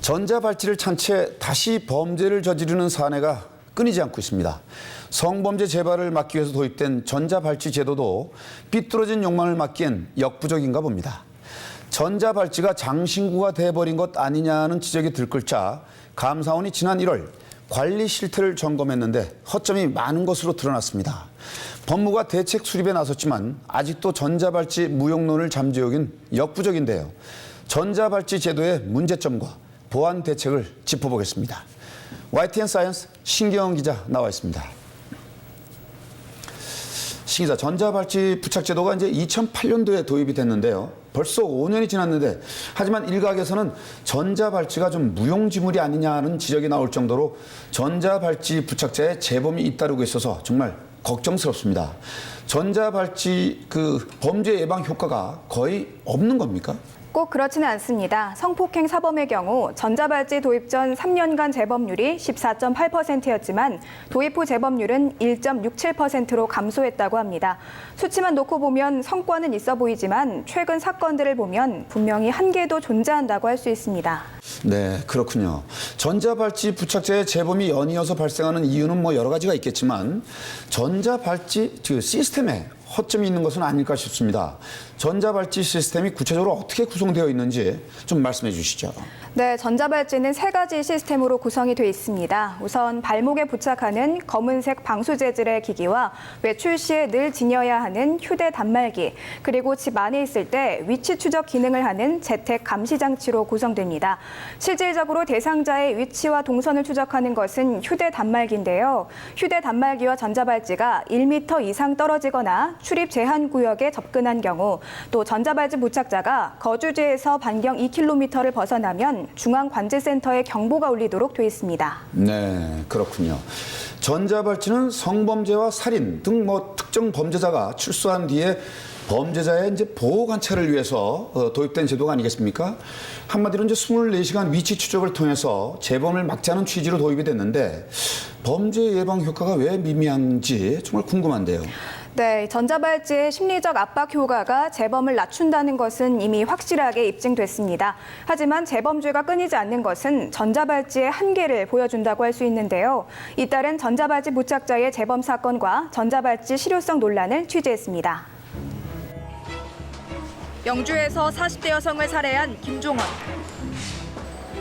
전자발찌를 찬 채 다시 범죄를 저지르는 사내가 끊이지 않고 있습니다. 성범죄 재발을 막기 위해서 도입된 전자발찌 제도도 삐뚤어진 욕망을 막기엔 역부족인가 봅니다. 전자발찌가 장신구가 돼버린 것 아니냐는 지적이 들끓자 감사원이 지난 1월 관리 실태를 점검했는데 허점이 많은 것으로 드러났습니다. 법무가 대책 수립에 나섰지만 아직도 전자발찌 무용론을 잠재우긴 역부족인데요. 전자발찌 제도의 문제점과 보완 대책을 짚어보겠습니다. YTN 사이언스 신경원 기자 나와 있습니다. 신 기자, 전자발찌 부착 제도가 이제 2008년도에 도입이 됐는데요. 벌써 5년이 지났는데 하지만 일각에서는 전자발찌가 좀 무용지물이 아니냐는 지적이 나올 정도로 전자발찌 부착자에 재범이 잇따르고 있어서 정말 걱정스럽습니다. 전자발찌 범죄 예방 효과가 거의 없는 겁니까? 꼭 그렇지는 않습니다. 성폭행 사범의 경우 전자발찌 도입 전 3년간 재범률이 14.8%였지만 도입 후 재범률은 1.67%로 감소했다고 합니다. 수치만 놓고 보면 성과는 있어 보이지만 최근 사건들을 보면 분명히 한계도 존재한다고 할 수 있습니다. 네, 그렇군요. 전자발찌 부착자의 재범이 연이어서 발생하는 이유는 여러 가지가 있겠지만 전자발찌 시스템에 허점이 있는 것은 아닐까 싶습니다. 전자발찌 시스템이 구체적으로 어떻게 구성되어 있는지 좀 말씀해 주시죠. 네, 전자발찌는 3가지 시스템으로 구성이 되어 있습니다. 우선 발목에 부착하는 검은색 방수 재질의 기기와 외출 시에 늘 지녀야 하는 휴대 단말기, 그리고 집 안에 있을 때 위치 추적 기능을 하는 재택 감시 장치로 구성됩니다. 실질적으로 대상자의 위치와 동선을 추적하는 것은 휴대 단말기인데요. 휴대 단말기와 전자발찌가 1m 이상 떨어지거나 출입 제한 구역에 접근한 경우, 또 전자발찌 부착자가 거주지에서 반경 2km를 벗어나면 중앙관제센터에 경보가 울리도록 돼 있습니다. 네, 그렇군요. 전자발찌는 성범죄와 살인 등 특정 범죄자가 출소한 뒤에 범죄자의 보호 관찰을 위해서 도입된 제도가 아니겠습니까? 한마디로 24시간 위치 추적을 통해서 재범을 막자는 취지로 도입이 됐는데 범죄 예방 효과가 왜 미미한지 정말 궁금한데요. 네, 전자발찌의 심리적 압박 효과가 재범을 낮춘다는 것은 이미 확실하게 입증됐습니다. 하지만 재범죄가 끊이지 않는 것은 전자발찌의 한계를 보여준다고 할 수 있는데요. 이따른 전자발찌 부착자의 재범 사건과 전자발찌 실효성 논란을 취재했습니다. 영주에서 40대 여성을 살해한 김종원.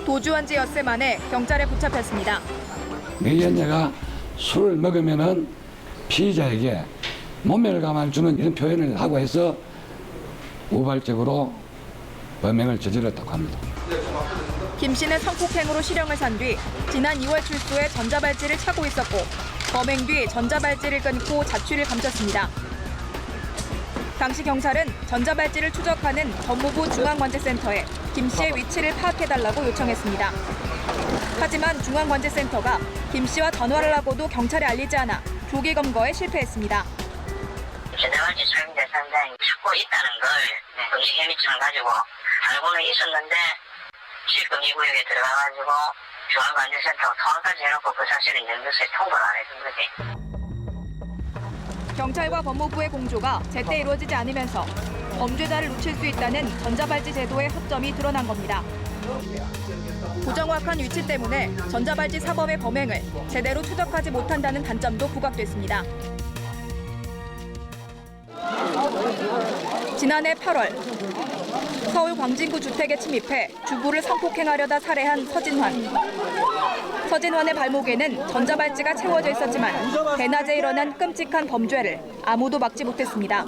도주한 지 엿새 만에 경찰에 붙잡혔습니다. 이 연녀가 술을 먹으면은 피의자에게 모멸감을 주는 이런 표현을 하고 해서 우발적으로 범행을 저질렀다고 합니다. 김 씨는 성폭행으로 실형을 산 뒤 지난 2월 출소에 전자발찌를 차고 있었고 범행 뒤 전자발찌를 끊고 자취를 감췄습니다. 당시 경찰은 전자발찌를 추적하는 법무부 중앙관제센터에 김 씨의 위치를 파악해달라고 요청했습니다. 하지만 중앙관제센터가 김 씨와 전화를 하고도 경찰에 알리지 않아 조기 검거에 실패했습니다. 전자발찌 사용 대상자에 찾고 있다는 걸 금지 혐의증을 가지고 알고는 있었는데 실금지구역에 들어가가지고 중앙관제센터 통화까지 해놓고 그 사실은 영주소에 통보를 안 해준 거지. 경찰과 법무부의 공조가 제때 이루어지지 않으면서 범죄자를 놓칠 수 있다는 전자발찌 제도의 허점이 드러난 겁니다. 부정확한 위치 때문에 전자발찌 사범의 범행을 제대로 추적하지 못한다는 단점도 부각됐습니다. 지난해 8월 서울 광진구 주택에 침입해 주부를 성폭행하려다 살해한 서진환. 서진환의 발목에는 전자발찌가 채워져 있었지만 대낮에 일어난 끔찍한 범죄를 아무도 막지 못했습니다.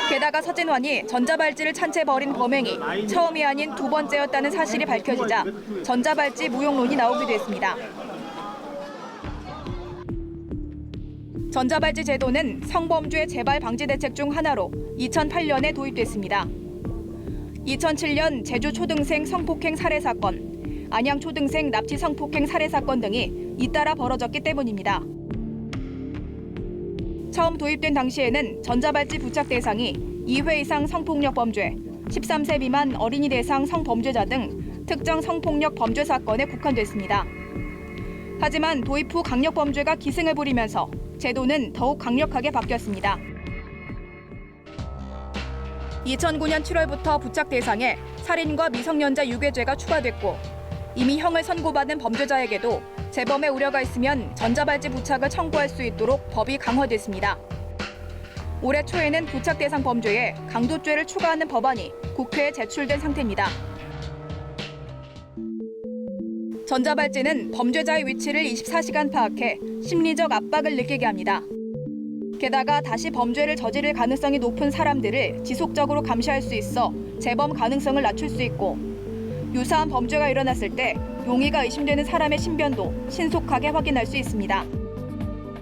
게다가 서진환이 전자발찌를 찬 채 벌인 범행이 처음이 아닌 두 번째였다는 사실이 밝혀지자 전자발찌 무용론이 나오기도 했습니다. 전자발찌 제도는 성범죄 재발 방지 대책 중 하나로 2008년에 도입됐습니다. 2007년 제주 초등생 성폭행 살해 사건, 안양 초등생 납치 성폭행 살해 사건 등이 잇따라 벌어졌기 때문입니다. 처음 도입된 당시에는 전자발찌 부착 대상이 2회 이상 성폭력 범죄, 13세 미만 어린이 대상 성범죄자 등 특정 성폭력 범죄 사건에 국한됐습니다. 하지만 도입 후 강력범죄가 기승을 부리면서 제도는 더욱 강력하게 바뀌었습니다. 2009년 7월부터 부착 대상에 살인과 미성년자 유괴죄가 추가됐고 이미 형을 선고받은 범죄자에게도 재범의 우려가 있으면 전자발찌 부착을 청구할 수 있도록 법이 강화됐습니다. 올해 초에는 부착 대상 범죄에 강도죄를 추가하는 법안이 국회에 제출된 상태입니다. 전자발찌는 범죄자의 위치를 24시간 파악해 심리적 압박을 느끼게 합니다. 게다가 다시 범죄를 저지를 가능성이 높은 사람들을 지속적으로 감시할 수 있어 재범 가능성을 낮출 수 있고 유사한 범죄가 일어났을 때 용의가 의심되는 사람의 신변도 신속하게 확인할 수 있습니다.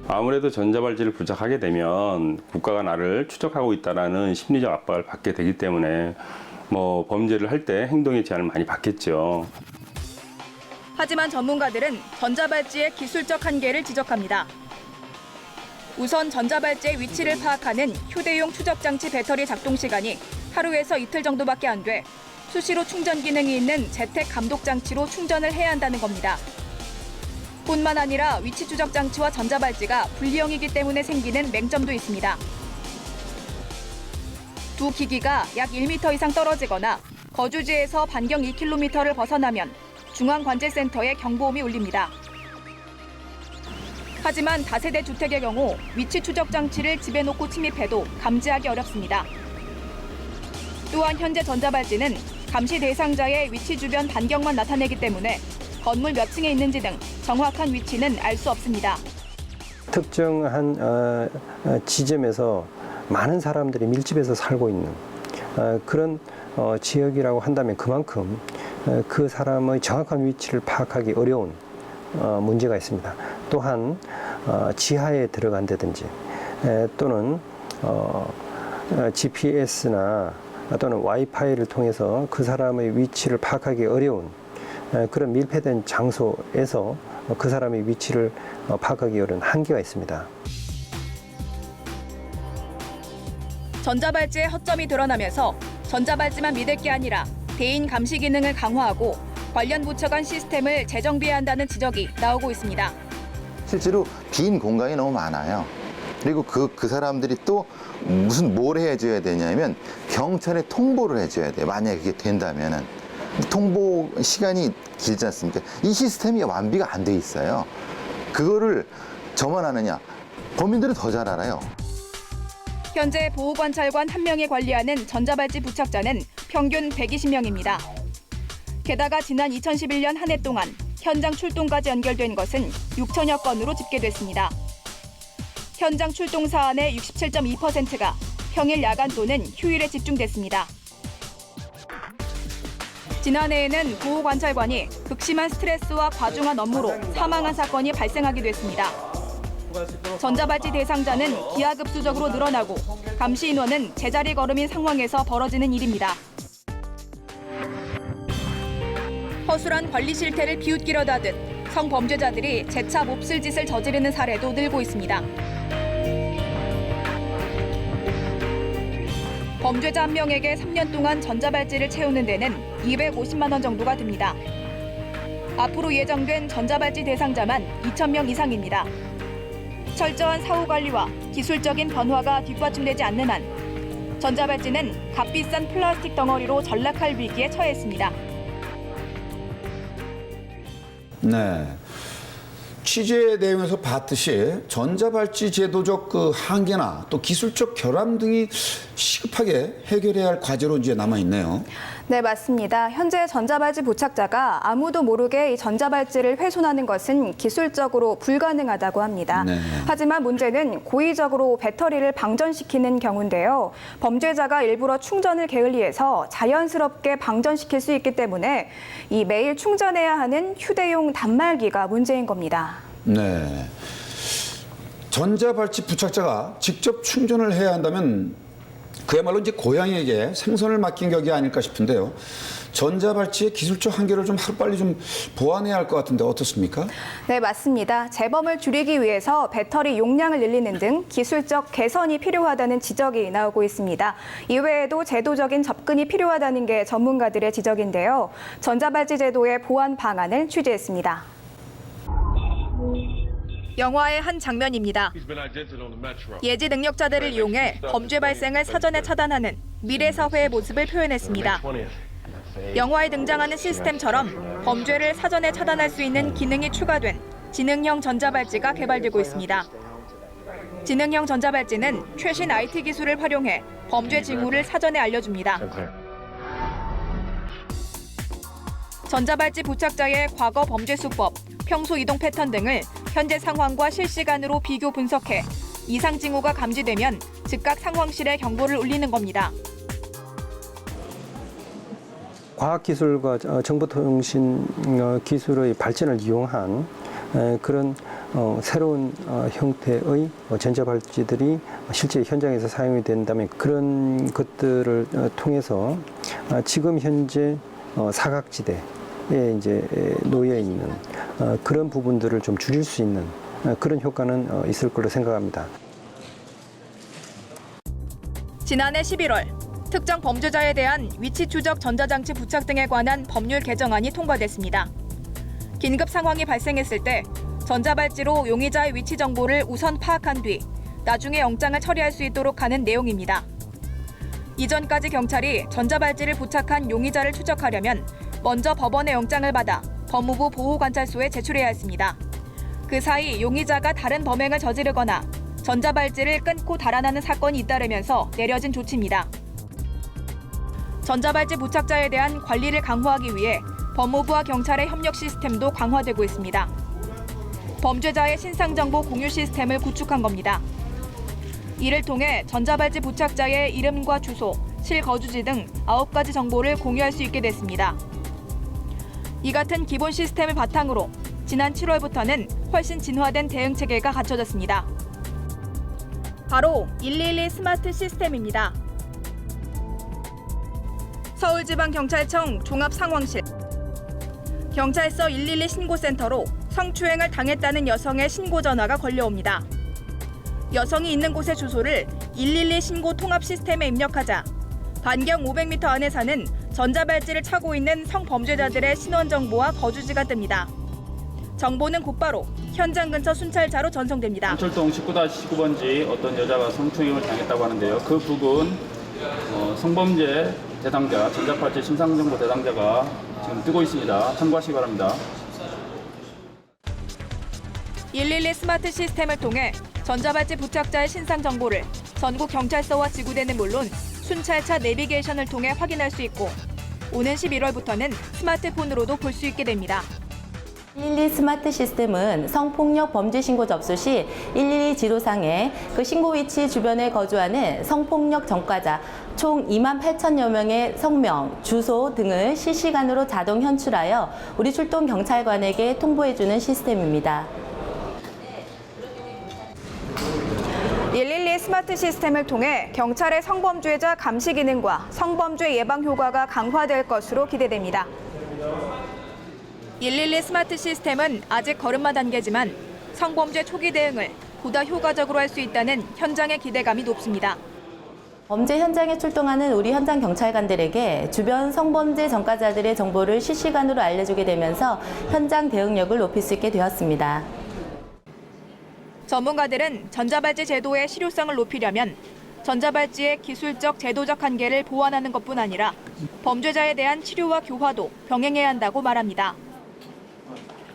아무래도 전자발찌를 부착하게 되면 국가가 나를 추적하고 있다는 심리적 압박을 받게 되기 때문에 범죄를 할 때 행동의 제한을 많이 받겠죠. 하지만 전문가들은 전자발찌의 기술적 한계를 지적합니다. 우선 전자발찌의 위치를 파악하는 휴대용 추적장치 배터리 작동 시간이 하루에서 이틀 정도밖에 안 돼 수시로 충전 기능이 있는 재택 감독 장치로 충전을 해야 한다는 겁니다. 뿐만 아니라 위치 추적 장치와 전자발찌가 분리형이기 때문에 생기는 맹점도 있습니다. 두 기기가 약 1m 이상 떨어지거나 거주지에서 반경 2km를 벗어나면 중앙관제센터에 경보음이 울립니다. 하지만 다세대 주택의 경우 위치 추적 장치를 집에 놓고 침입해도 감지하기 어렵습니다. 또한 현재 전자발찌는 감시 대상자의 위치 주변 반경만 나타내기 때문에 건물 몇 층에 있는지 등 정확한 위치는 알 수 없습니다. 특정한 지점에서 많은 사람들이 밀집해서 살고 있는 그런 지역이라고 한다면 그만큼 그 사람의 정확한 위치를 파악하기 어려운 문제가 있습니다. 또한 지하에 들어간다든지 또는 GPS나 또는 와이파이를 통해서 그 사람의 위치를 파악하기 어려운 그런 밀폐된 장소에서 그 사람의 위치를 파악하기 어려운 한계가 있습니다. 전자발찌의 허점이 드러나면서 전자발찌만 믿을 게 아니라 대인 감시 기능을 강화하고 관련 부처 간 시스템을 재정비해야 한다는 지적이 나오고 있습니다. 실제로 빈 공간이 너무 많아요. 그리고 그 사람들이 또 뭘 해줘야 되냐면 경찰에 통보를 해줘야 돼요. 만약에 그게 된다면은. 통보 시간이 길지 않습니까? 이 시스템이 완비가 안 돼 있어요. 그거를 저만 아느냐? 범인들은 더 잘 알아요. 현재 보호관찰관 1명이 관리하는 전자발찌 부착자는 평균 120명입니다. 게다가 지난 2011년 한 해 동안 현장 출동까지 연결된 것은 6천여 건으로 집계됐습니다. 현장 출동 사안의 67.2%가 평일 야간 또는 휴일에 집중됐습니다. 지난해에는 보호관찰관이 극심한 스트레스와 과중한 업무로 사망한 사건이 발생하기도 했습니다. 전자발찌 대상자는 기하급수적으로 늘어나고 감시 인원은 제자리 걸음인 상황에서 벌어지는 일입니다. 허술한 관리 실태를 비웃기려다듯 성범죄자들이 재차 몹쓸 짓을 저지르는 사례도 늘고 있습니다. 범죄자 한 명에게 3년 동안 전자발찌를 채우는 데는 250만 원 정도가 듭니다. 앞으로 예정된 전자발찌 대상자만 2,000명 이상입니다. 철저한 사후 관리와 기술적인 변화가 뒷받침되지 않는 한 전자발찌는 값비싼 플라스틱 덩어리로 전락할 위기에 처했습니다. 네. 취재 내용에서 봤듯이 전자발찌 제도적 한계나 또 기술적 결함 등이 시급하게 해결해야 할 과제로 이제 남아 있네요. 네, 맞습니다. 현재 전자발찌 부착자가 아무도 모르게 이 전자발찌를 훼손하는 것은 기술적으로 불가능하다고 합니다. 네. 하지만 문제는 고의적으로 배터리를 방전시키는 경우인데요. 범죄자가 일부러 충전을 게을리해서 자연스럽게 방전시킬 수 있기 때문에 이 매일 충전해야 하는 휴대용 단말기가 문제인 겁니다. 네. 전자발찌 부착자가 직접 충전을 해야 한다면 그야말로 이제 고양이에게 생선을 맡긴 격이 아닐까 싶은데요. 전자발찌의 기술적 한계를 좀 하루빨리 좀 보완해야 할 것 같은데 어떻습니까? 네, 맞습니다. 재범을 줄이기 위해서 배터리 용량을 늘리는 등 기술적 개선이 필요하다는 지적이 나오고 있습니다. 이외에도 제도적인 접근이 필요하다는 게 전문가들의 지적인데요. 전자발찌 제도의 보완 방안을 취재했습니다. 영화의 한 장면입니다. 예지 능력자들을 이용해 범죄 발생을 사전에 차단하는 미래 사회의 모습을 표현했습니다. 영화에 등장하는 시스템처럼 범죄를 사전에 차단할 수 있는 기능이 추가된 지능형 전자발찌가 개발되고 있습니다. 지능형 전자발찌는 최신 IT 기술을 활용해 범죄 징후를 사전에 알려줍니다. 전자발찌 부착자의 과거 범죄 수법, 평소 이동 패턴 등을 현재 상황과 실시간으로 비교 분석해 이상 징후가 감지되면 즉각 상황실에 경보를 울리는 겁니다. 과학기술과 정보통신 기술의 발전을 이용한 그런 새로운 형태의 전자발찌들이 실제 현장에서 사용이 된다면 그런 것들을 통해서 지금 현재 사각지대에 이제 놓여 있는 그런 부분들을 좀 줄일 수 있는 그런 효과는 있을 걸로 생각합니다. 지난해 11월 특정 범죄자에 대한 위치 추적 전자장치 부착 등에 관한 법률 개정안이 통과됐습니다. 긴급 상황이 발생했을 때 전자발찌로 용의자의 위치 정보를 우선 파악한 뒤 나중에 영장을 처리할 수 있도록 하는 내용입니다. 이전까지 경찰이 전자발찌를 부착한 용의자를 추적하려면 먼저 법원의 영장을 받아 법무부 보호관찰소에 제출해야 했습니다. 그 사이 용의자가 다른 범행을 저지르거나 전자발찌를 끊고 달아나는 사건이 잇따르면서 내려진 조치입니다. 전자발찌 부착자에 대한 관리를 강화하기 위해 법무부와 경찰의 협력 시스템도 강화되고 있습니다. 범죄자의 신상정보 공유 시스템을 구축한 겁니다. 이를 통해 전자발찌 부착자의 이름과 주소, 실거주지 등 9가지 정보를 공유할 수 있게 됐습니다. 이 같은 기본 시스템을 바탕으로 지난 7월부터는 훨씬 진화된 대응 체계가 갖춰졌습니다. 바로 112 스마트 시스템입니다. 서울지방경찰청 종합상황실, 경찰서 112 신고센터로 성추행을 당했다는 여성의 신고 전화가 걸려옵니다. 여성이 있는 곳의 주소를 112 신고 통합 시스템에 입력하자 반경 500m 안에 사는 전자발찌를 차고 있는 성범죄자들의 신원 정보와 거주지가 뜹니다. 정보는 곧바로 현장 근처 순찰차로 전송됩니다. 경찰동 19-19번지 어떤 여자가 성추행을 당했다고 하는데요. 그 부근 성범죄 대상자, 전자발찌 신상정보 대상자가 지금 뜨고 있습니다. 참고하시기 바랍니다. 112 스마트 시스템을 통해 전자발찌 부착자의 신상 정보를 전국 경찰서와 지구대는 물론 순찰차 내비게이션을 통해 확인할 수 있고 오는 11월부터는 스마트폰으로도 볼 수 있게 됩니다. 112 스마트 시스템은 성폭력 범죄 신고 접수 시 112 지도상에 그 신고 위치 주변에 거주하는 성폭력 전과자 총 28,000여 명의 성명, 주소 등을 실시간으로 자동 현출하여 우리 출동 경찰관에게 통보해주는 시스템입니다. 112 스마트 시스템을 통해 경찰의 성범죄자 감시 기능과 성범죄 예방 효과가 강화될 것으로 기대됩니다. 112 스마트 시스템은 아직 걸음마 단계지만 성범죄 초기 대응을 보다 효과적으로 할 수 있다는 현장의 기대감이 높습니다. 범죄 현장에 출동하는 우리 현장 경찰관들에게 주변 성범죄 전과자들의 정보를 실시간으로 알려주게 되면서 현장 대응력을 높일 수 있게 되었습니다. 전문가들은 전자발찌 제도의 실효성을 높이려면 전자발찌의 기술적, 제도적 한계를 보완하는 것뿐 아니라 범죄자에 대한 치료와 교화도 병행해야 한다고 말합니다.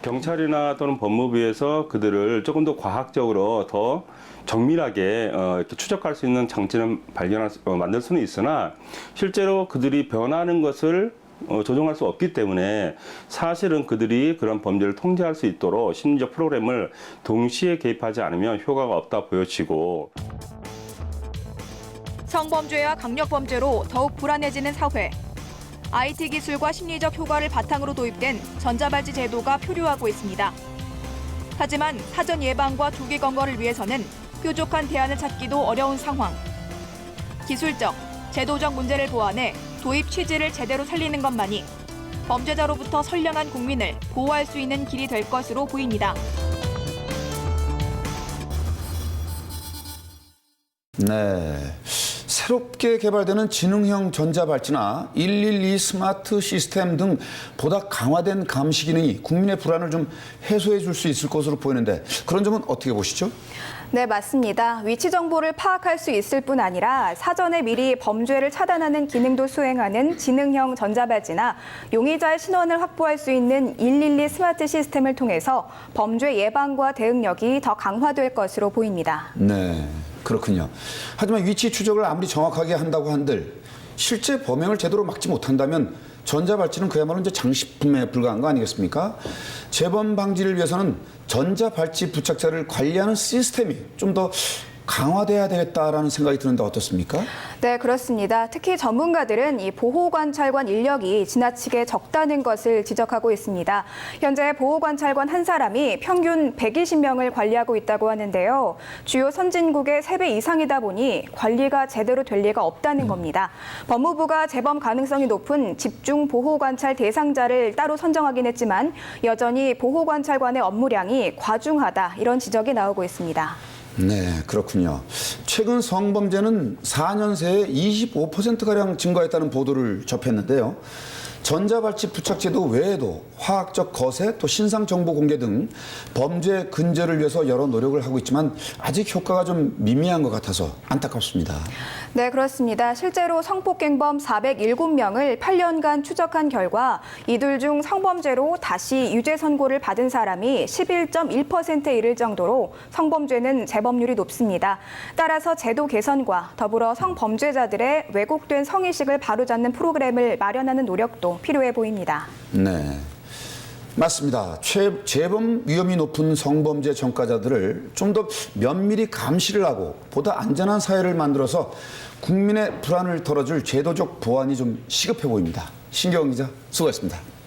경찰이나 또는 법무부에서 그들을 조금 더 과학적으로 더 정밀하게 이렇게 추적할 수 있는 장치를 만들 수는 있으나 실제로 그들이 변하는 것을 조정할 수 없기 때문에 사실은 그들이 그런 범죄를 통제할 수 있도록 심리적 프로그램을 동시에 개입하지 않으면 효과가 없다 보여지고 성범죄와 강력범죄로 더욱 불안해지는 사회. IT 기술과 심리적 효과를 바탕으로 도입된 전자발찌 제도가 표류하고 있습니다. 하지만 사전 예방과 조기 검거를 위해서는 뾰족한 대안을 찾기도 어려운 상황. 기술적, 제도적 문제를 보완해 도입 취지를 제대로 살리는 것만이 범죄자로부터 선량한 국민을 보호할 수 있는 길이 될 것으로 보입니다. 네. 새롭게 개발되는 지능형 전자발찌나 112 스마트 시스템 등 보다 강화된 감시 기능이 국민의 불안을 좀 해소해 줄 수 있을 것으로 보이는데 그런 점은 어떻게 보시죠? 네, 맞습니다. 위치 정보를 파악할 수 있을 뿐 아니라 사전에 미리 범죄를 차단하는 기능도 수행하는 지능형 전자발찌나 용의자의 신원을 확보할 수 있는 112 스마트 시스템을 통해서 범죄 예방과 대응력이 더 강화될 것으로 보입니다. 네, 그렇군요. 하지만 위치 추적을 아무리 정확하게 한다고 한들 실제 범행을 제대로 막지 못한다면 전자발찌는 그야말로 이제 장식품에 불과한 거 아니겠습니까? 재범 방지를 위해서는 전자발찌 부착자를 관리하는 시스템이 좀 더 강화돼야 되겠다라는 생각이 드는데 어떻습니까? 네, 그렇습니다. 특히 전문가들은 이 보호관찰관 인력이 지나치게 적다는 것을 지적하고 있습니다. 현재 보호관찰관 한 사람이 평균 120명을 관리하고 있다고 하는데요. 주요 선진국의 3배 이상이다 보니 관리가 제대로 될 리가 없다는 겁니다. 법무부가 재범 가능성이 높은 집중 보호관찰 대상자를 따로 선정하긴 했지만 여전히 보호관찰관의 업무량이 과중하다 이런 지적이 나오고 있습니다. 네, 그렇군요. 최근 성범죄는 4년 새에 25%가량 증가했다는 보도를 접했는데요. 전자발찌 부착제도 외에도 화학적 거세, 또 신상 정보 공개 등 범죄 근절을 위해서 여러 노력을 하고 있지만 아직 효과가 좀 미미한 것 같아서 안타깝습니다. 네, 그렇습니다. 실제로 성폭행범 407명을 8년간 추적한 결과 이들 중 성범죄로 다시 유죄 선고를 받은 사람이 11.1%에 이를 정도로 성범죄는 재범률이 높습니다. 따라서 제도 개선과 더불어 성범죄자들의 왜곡된 성의식을 바로잡는 프로그램을 마련하는 노력도 필요해 보입니다. 네, 맞습니다. 재범 위험이 높은 성범죄 전과자들을 좀 더 면밀히 감시를 하고 보다 안전한 사회를 만들어서 국민의 불안을 덜어줄 제도적 보완이 좀 시급해 보입니다. 신경훈 기자, 수고했습니다.